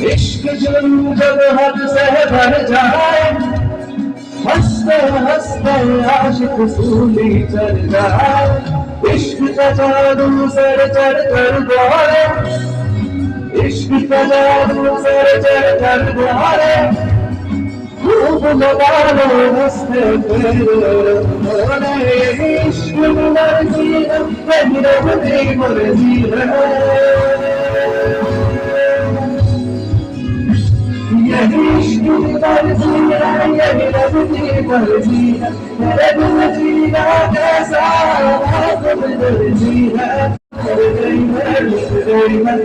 इश्क जुनून जब हद से भर जाए, हंसते हंसते आशिक सूली कर जाए। इश्क का जादू सर चढ़ कर दौड़े, इश्क का जादू सर चढ़ कर दौड़े। खूब लगा लो हंसते फिर बोले, इश्क मर्जी है मेरी रब की मर्जी है। यही इश्क मर्जी है, यही रब की मर्जी है। मेरे दिल जीना कैसा तुम मर्जी है। कर गई है, कर गई है,